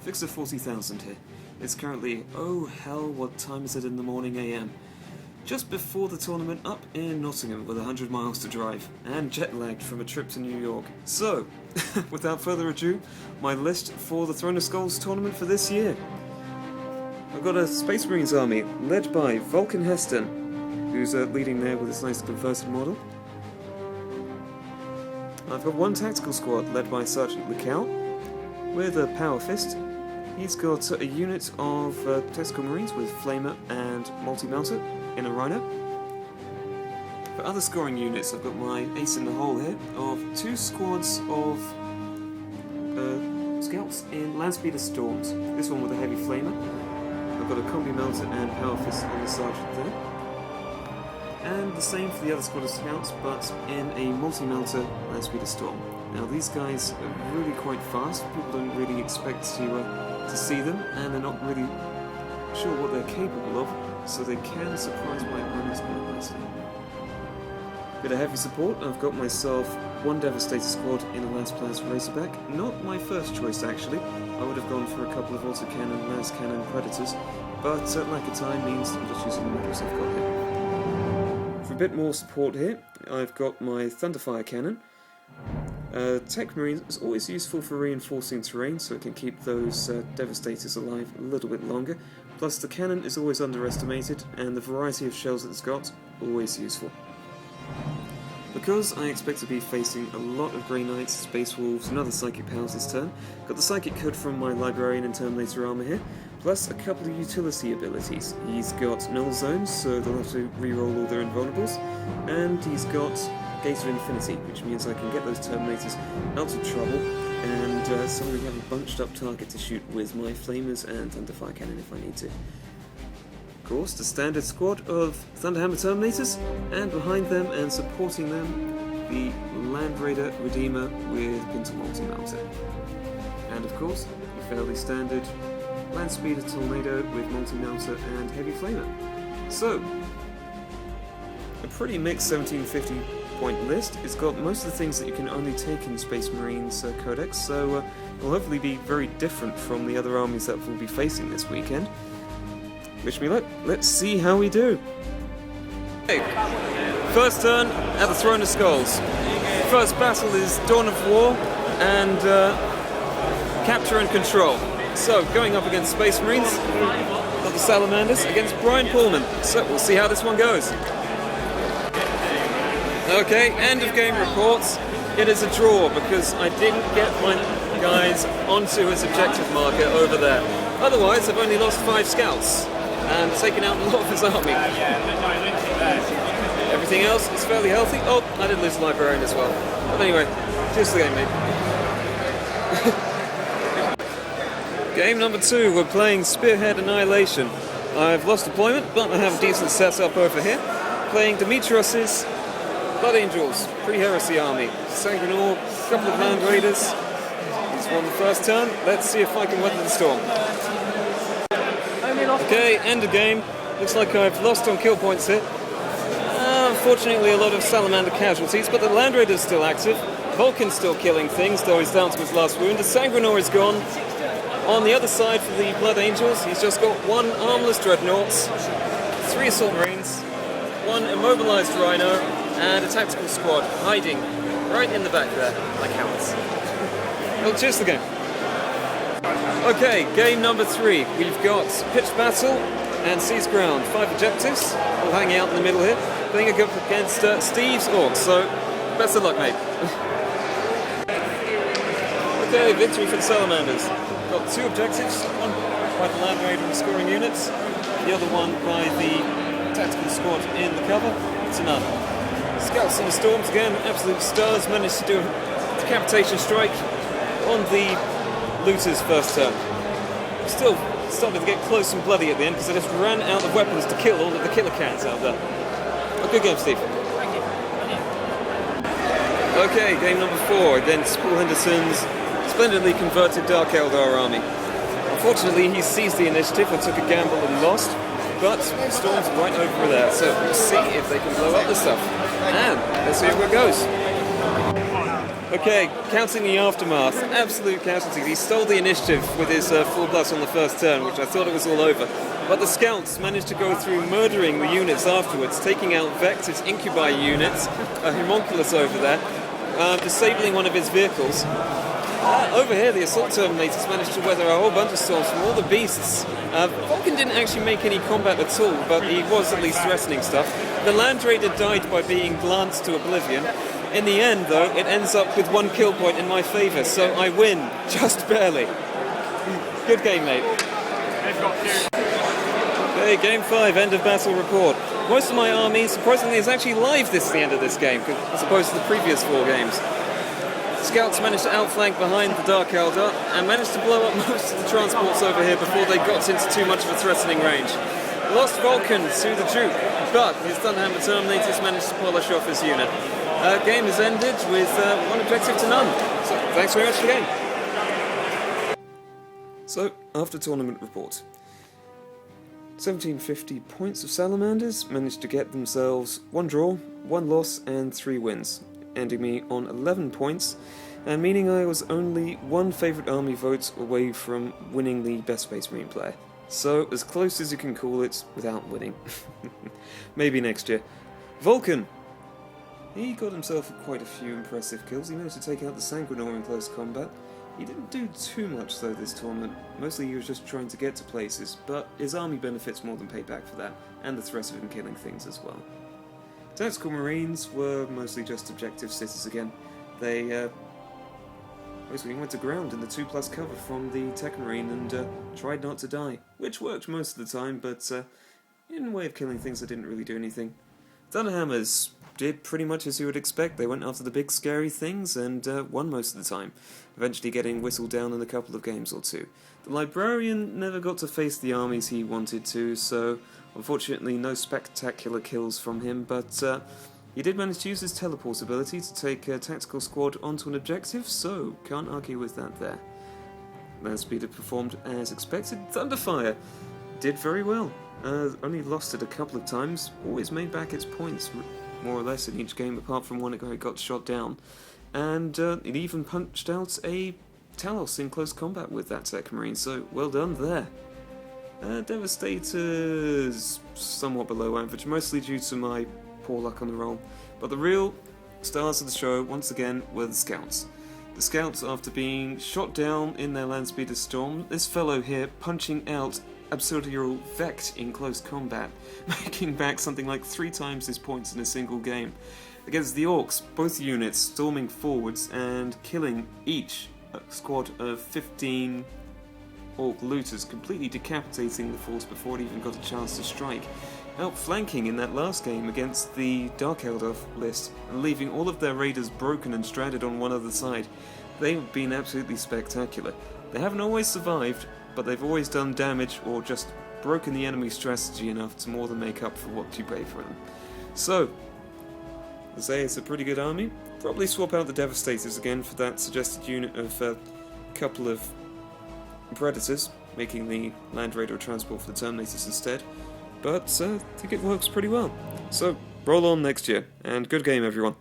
Fixer 40,000 here. It's currently, oh hell, what time is it in the morning AM? Just before the tournament up in Nottingham with 100 miles to drive, and jet-lagged from a trip to New York. So, without further ado, my list for the Throne of Skulls tournament for this year. I've got a Space Marines army led by Vulcan Heston, who's leading there with his nice converted model. I've got one tactical squad led by Sergeant Lecal with a Power Fist. He's got a unit of tactical marines with Flamer and multi-melter in a Rhino. For other scoring units, I've got my ace in the hole here of two squads of scouts in Landspeeder Storms. This one with a heavy Flamer. I've got a combi melter and Power Fist on the sergeant there. And the same for the other squad of scouts, but in a multi-melter Landspeeder Storm. Now these guys are really quite fast. People don't really expect to see them, and they're not really sure what they're capable of, so they can surprise my opponents quite nicely. Bit of heavy support, I've got myself one Devastator squad in a Lance Razorback. Not my first choice actually. I would have gone for a couple of autocannon, Lance Cannon Predators, but lack of time means I'm just using the models I've got here. For a bit more support here, I've got my Thunderfire Cannon. Tech Marine is always useful for reinforcing terrain, so it can keep those Devastators alive a little bit longer. Plus the cannon is always underestimated, and the variety of shells it's got, always useful. Because I expect to be facing a lot of Grey Knights, Space Wolves, and other Psychic Powers this turn, got the Psychic Code from my Librarian and Terminator armor here, plus a couple of utility abilities. He's got Null Zones, so they'll have to reroll all their Invulnerables, and he's got Gate of Infinity, which means I can get those Terminators out of trouble and suddenly have a bunched up target to shoot with my Flamers and Thunderfire Cannon if I need to. Of course, the standard squad of Thunderhammer Terminators, and behind them and supporting them, the Land Raider Redeemer with Pintle Multi-Melter. And of course, the fairly standard Landspeeder Tornado with Multi-Melter and Heavy Flamer. So, a pretty mixed 1750 point list. It's got most of the things that you can only take in Space Marines Codex, so it'll hopefully be very different from the other armies that we'll be facing this weekend. Wish me luck. Let's see how we do. Okay. First turn at the Throne of Skulls. First battle is Dawn of War and Capture and Control. So, going up against Space Marines, got the Salamanders against Brian Pullman. So, we'll see how this one goes. Okay, end of game reports. It is a draw because I didn't get my guys onto his objective marker over there. Otherwise, I've only lost 5 scouts and taken out a lot of his army. Everything else is fairly healthy. Oh, I did lose the Librarian as well. But anyway, just the game, mate. Game number 2, we're playing Spearhead Annihilation. I've lost deployment, but I have a decent setup over here. Playing Dimitrios's Blood Angels, Pre-Heresy army. Sangrenor, a couple of Land Raiders. He's won the first turn. Let's see if I can weather the storm. Okay, end of game. Looks like I've lost on kill points here. Unfortunately, a lot of Salamander casualties, but the Land Raider's still active. Vulcan's still killing things, though he's down to his last wound. The Sangrenor is gone. On the other side for the Blood Angels, he's just got 1 Armless Dreadnoughts, 3 Assault Marines, 1 Immobilized Rhino, and a tactical squad hiding right in the back there, like cowards. Well, cheers to the game. Okay, game number 3. We've got Pitched Battle and Seize Ground. 5 objectives, all hanging out in the middle here. Playing up against Steve's Orcs, so best of luck, mate. Okay, victory for the Salamanders. Got 2 objectives, one by the Land Raider and scoring units, the other one by the tactical squad in the cover. It's enough. Scouts in the Storms again, absolute stars, managed to do a decapitation strike on the Looters first turn. Still started to get close and bloody at the end because I just ran out of weapons to kill all of the killer cats out there. A good game, Steve. Thank you. Okay, game number 4 against Paul Henderson's splendidly converted Dark Eldar army. Unfortunately, he seized the initiative and took a gamble and lost, but the Storm's right over there, so we'll see if they can blow up the stuff. And let's see how it goes. Okay, counting the aftermath, absolute casualties. He stole the initiative with his 4+ on the first turn, which I thought it was all over. But the scouts managed to go through murdering the units afterwards, taking out Vector's Incubi units, a homunculus over there, disabling one of his vehicles. Over here, the Assault Terminators managed to weather a whole bunch of storms from all the beasts. Vulcan didn't actually make any combat at all, but he was at least threatening stuff. The Land Raider died by being glanced to oblivion. In the end, though, it ends up with 1 kill point in my favour, so I win, just barely. Good game, mate. Okay, Game 5, end of battle report. Most of my army, surprisingly, is actually live this the end of this game, as opposed to the previous 4 games. Scouts managed to outflank behind the Dark Eldar, and managed to blow up most of the transports over here before they got into too much of a threatening range. Lost Vulcan to the Duke, but his Thunderhammer Terminators managed to polish off his unit. Game has ended with 1 objective to none. So, thanks very much for the game. So, after tournament report. 1750 points of Salamanders managed to get themselves 1 draw, 1 loss and 3 wins, ending me on 11 points, and meaning I was only 1 favourite army vote away from winning the Best Space Marine player. So, as close as you can call it without winning. Maybe next year. Vulcan! He got himself quite a few impressive kills. He managed to take out the Sanguinor in close combat. He didn't do too much though this tournament. Mostly he was just trying to get to places, but his army benefits more than paid back for that, and the threat of him killing things as well. Tactical Marines were mostly just objective cities again. They mostly went to ground in the 2+ cover from the Tech Marine and tried not to die, which worked most of the time, but in a way of killing things that didn't really do anything. Thunderhammers did pretty much as you would expect. They went after the big scary things and won most of the time, eventually getting whistled down in a couple of games or 2. The Librarian never got to face the armies he wanted to, so unfortunately no spectacular kills from him, but he did manage to use his teleport ability to take a tactical squad onto an objective, so can't argue with that there. Landspeeder performed as expected. Thunderfire did very well. Only lost it a couple of times, always made back its points, more or less in each game, apart from one where it got shot down. And it even punched out a Talos in close combat with that Tech Marine, so well done there. Devastator's somewhat below average, mostly due to my poor luck on the roll. But the real stars of the show, once again, were the Scouts. The Scouts, after being shot down in their Landspeeder Storm, this fellow here punching out Absurdial Vect in close combat, making back something like 3 times his points in a single game. Against the Orcs, both units storming forwards and killing each a squad of 15 Orc looters, completely decapitating the force before it even got a chance to strike. Outflanking in that last game against the Dark Eldar list, and leaving all of their raiders broken and stranded on one other side. They've been absolutely spectacular. They haven't always survived, but they've always done damage or just broken the enemy's strategy enough to more than make up for what you pay for them. So, I say it's a pretty good army. Probably swap out the Devastators again for that suggested unit of a couple of Predators, making the Land Raider transport for the Terminators instead. But I think it works pretty well. So, roll on next year, and good game everyone.